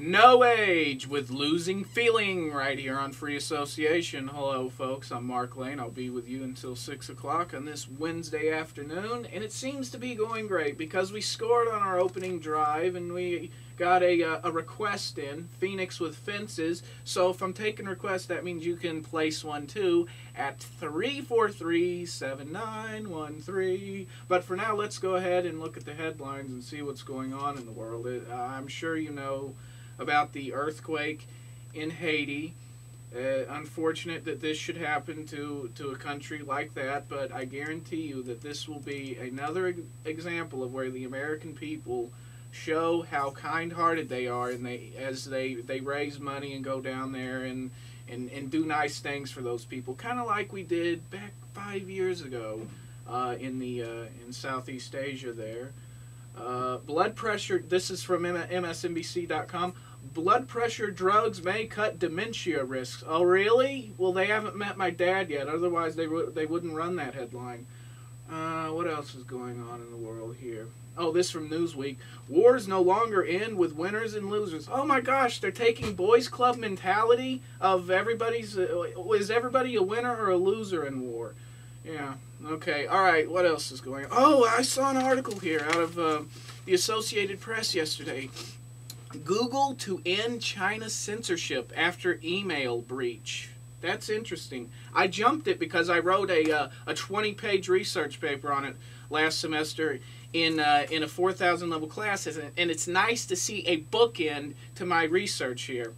No Age with Losing Feeling right here on Free Association. Hello, folks. I'm Mark Lane. I'll be with you until 6 o'clock on this Wednesday afternoon. And it seems to be going great because we scored on our opening drive and we got a request in, Phoenix with Fences. So if I'm taking requests, that means you can place one too at 343-7913. But for now, let's go ahead and look at the headlines and see what's going on in the world. I'm sure you know about the earthquake in Haiti. Unfortunate that this should happen to a country like that, but I guarantee you that this will be another example of where the American people show how kind-hearted they are, and as they raise money and go down there and do nice things for those people, kind of like we did back 5 years ago in Southeast Asia there. Blood pressure, this is from MSNBC.com. Blood pressure drugs may cut dementia risks. Oh, really? Well, they haven't met my dad yet. Otherwise, they wouldn't run that headline. What else is going on in the world here? Oh, this from Newsweek. Wars no longer end with winners and losers. Oh my gosh, they're taking boys club mentality of everybody's... is everybody a winner or a loser in war? Yeah, okay. All right, what else is going on? Oh, I saw an article here out of the Associated Press yesterday. Google to end China's censorship after email breach. That's interesting. I jumped it because I wrote a 20-page research paper on it last semester in a 4,000 level class, and it's nice to see a bookend to my research here.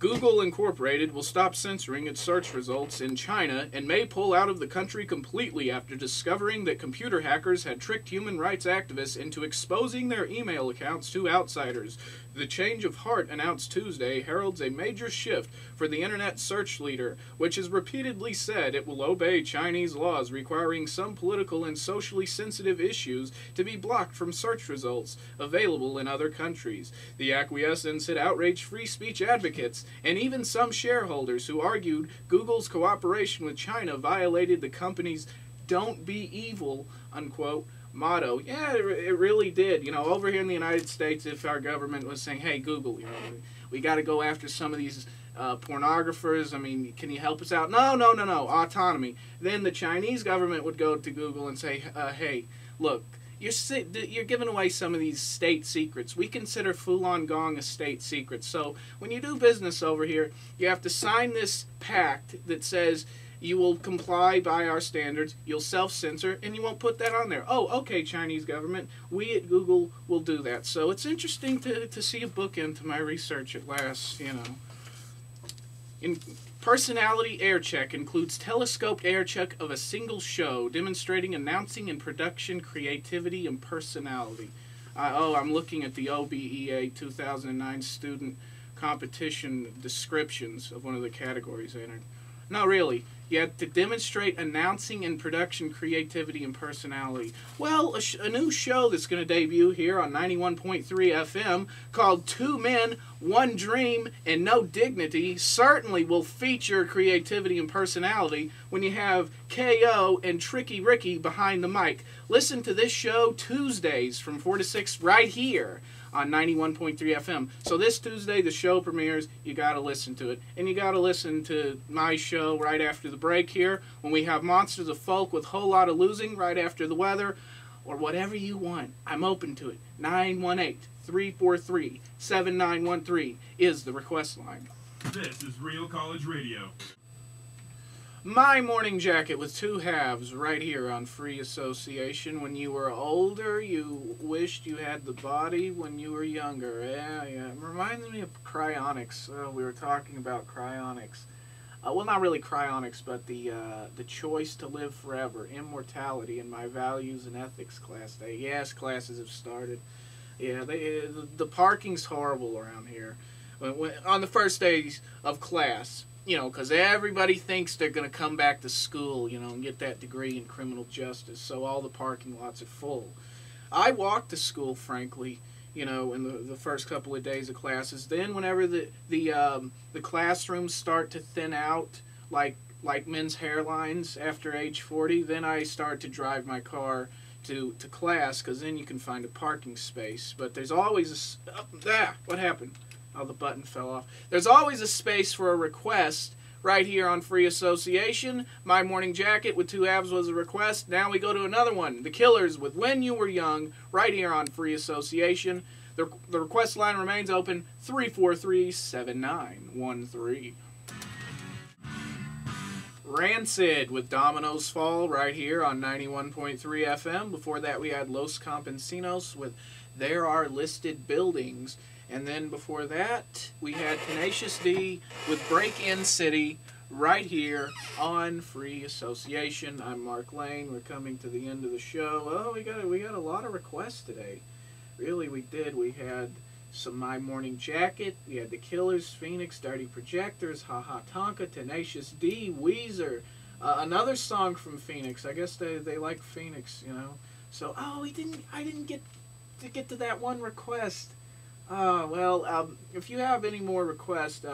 Google Incorporated will stop censoring its search results in China and may pull out of the country completely after discovering that computer hackers had tricked human rights activists into exposing their email accounts to outsiders. The change of heart announced Tuesday heralds a major shift for the Internet search leader, which has repeatedly said it will obey Chinese laws requiring some political and socially sensitive issues to be blocked from search results available in other countries. The acquiescence had outraged free speech advocates and even some shareholders who argued Google's cooperation with China violated the company's "don't be evil," unquote, motto. Yeah, it really did. You know, over here in the United States, if our government was saying, hey, Google, you know, we got to go after some of these pornographers, I mean, can you help us out? No, autonomy. Then the Chinese government would go to Google and say, hey, look, you're giving away some of these state secrets. We consider Falun Gong a state secret. So when you do business over here, you have to sign this pact that says you will comply by our standards, you'll self-censor, and you won't put that on there. Oh, okay, Chinese government, we at Google will do that. So it's interesting to see a bookend to my research at last, you know. Personality air check includes telescoped air check of a single show, demonstrating announcing and production creativity and personality. I'm looking at the OBEA 2009 student competition descriptions of one of the categories entered. No, really. You have to demonstrate announcing and production creativity and personality. Well, a new show that's going to debut here on 91.3 FM called Two Men, One Dream, and No Dignity certainly will feature creativity and personality when you have KO and Tricky Ricky behind the mic. Listen to this show Tuesdays from 4 to 6 right here on 91.3 FM. So this Tuesday, the show premieres. You got to listen to it. And you got to listen to my show right after the break here when we have Monsters of Folk with Whole Lot of Losing right after the weather, or whatever you want. I'm open to it. 918-343-7913 is the request line. This is Real College Radio. My morning jacket with two halves right here on Free Association. When you were older, you wished you had the body when you were younger. Yeah. It reminds me of cryonics. We were talking about cryonics. Well, not really cryonics, but the choice to live forever, immortality, in my values and ethics class day. Yes, classes have started. Yeah, the parking's horrible around here. On the first days of class, you know, because everybody thinks they're going to come back to school, you know, and get that degree in criminal justice, so all the parking lots are full. I walked to school, frankly, you know, in the first couple of days of classes. Then whenever the classrooms start to thin out, like men's hairlines after age 40, then I start to drive my car to class, because then you can find a parking space. But there's always what happened? Oh, the button fell off. There's always a space for a request right here on Free Association. My Morning Jacket with 2 halves was a request. Now we go to another one. The Killers with When You Were Young right here on Free Association. The request line remains open, 343-7913. Rancid with Dominoes Fall right here on 91.3 FM. Before that we had Los Campesinos with There Are Listed Buildings. And then before that we had Tenacious D with Break-In City right here on Free Association. I'm Mark Lane. We're coming to the end of the show. Oh, we got a lot of requests today. Really, we did. We had some My Morning Jacket. We had The Killers, Phoenix, Dirty Projectors, Ha Ha Tonka, Tenacious D, Weezer. Another song from Phoenix. I guess they like Phoenix, you know. So, I didn't get to that one request. Well, if you have any more requests,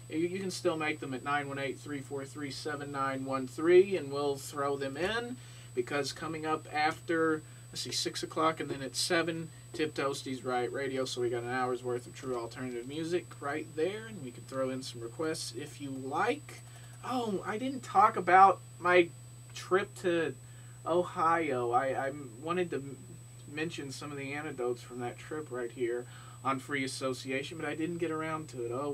you can still make them at 918-343-7913, and we'll throw them in, because coming up after, 6 o'clock, and then at 7, Tip Toastie's Riot Radio, so we got an hour's worth of true alternative music right there, and we can throw in some requests if you like. Oh, I didn't talk about my trip to Ohio. I wanted to mention some of the anecdotes from that trip right here on Free Association, but I didn't get around to it. Oh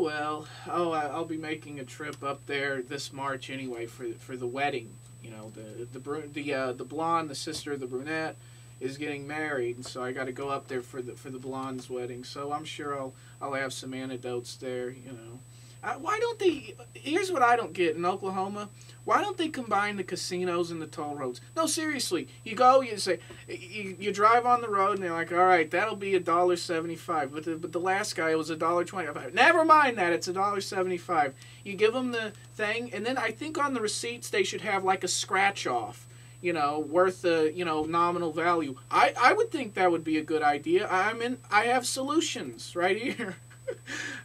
well. I'll be making a trip up there this March anyway for the wedding. You know, the blonde, the sister of the brunette, is getting married, and so I got to go up there for the blonde's wedding. So I'm sure I'll have some anecdotes there. You know, why don't they? Here's what I don't get in Oklahoma. Why don't they combine the casinos and the toll roads? No, seriously. You go, you say, you drive on the road, and they're like, all right, that'll be $1.75. But the last guy, it was $1.25. Never mind that, it's $1.75. You give them the thing, and then I think on the receipts they should have like a scratch off, you know, worth the, you know, nominal value. I would think that would be a good idea. I have solutions right here.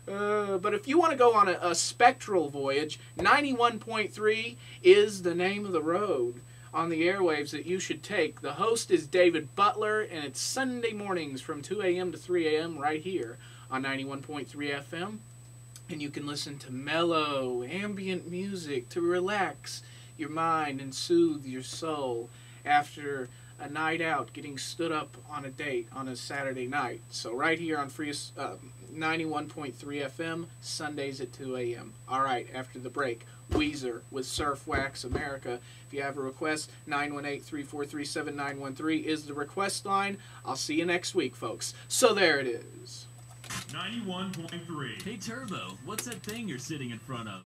But if you want to go on a spectral voyage, 91.3 is the name of the road on the airwaves that you should take. The host is David Butler, and it's Sunday mornings from 2 a.m. to 3 a.m. right here on 91.3 FM. And you can listen to mellow, ambient music to relax your mind and soothe your soul after a night out, getting stood up on a date on a Saturday night. So right here on Free 91.3 FM, Sundays at 2 a.m. All right, after the break, Weezer with Surf Wax America. If you have a request, 918-343-7913 is the request line. I'll see you next week, folks. So there it is. 91.3. Hey, Turbo, what's that thing you're sitting in front of?